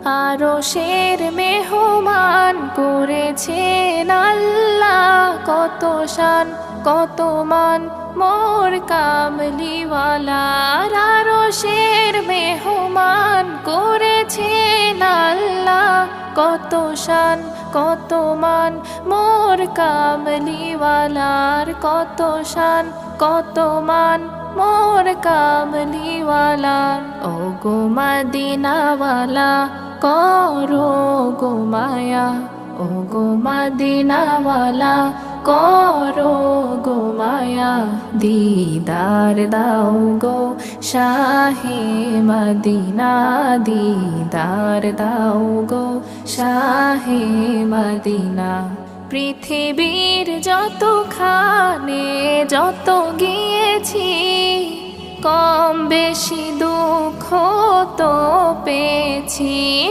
আরশের মেহমান করেছেন আল্লাহ, কত শান কত মান মোর কামলিওয়ালার। আরশের মেহমান করেছেন আল্লাহ, কত শান কত মান মোর কামলিওয়ালার, কত শান কত মান মোর কামলিওয়ালার। ও গো মদিনাওয়ালা করো গো মায়া, ও গো মদিনাওয়ালা করো গো মায়া, দিদার দাও গো শাহে মদিনা, দিদার দাও গো শাহে মদিনা। পৃথিবীর যতখানে যত গিয়েছি, কম বেশি দুঃখ তো পেয়েছি।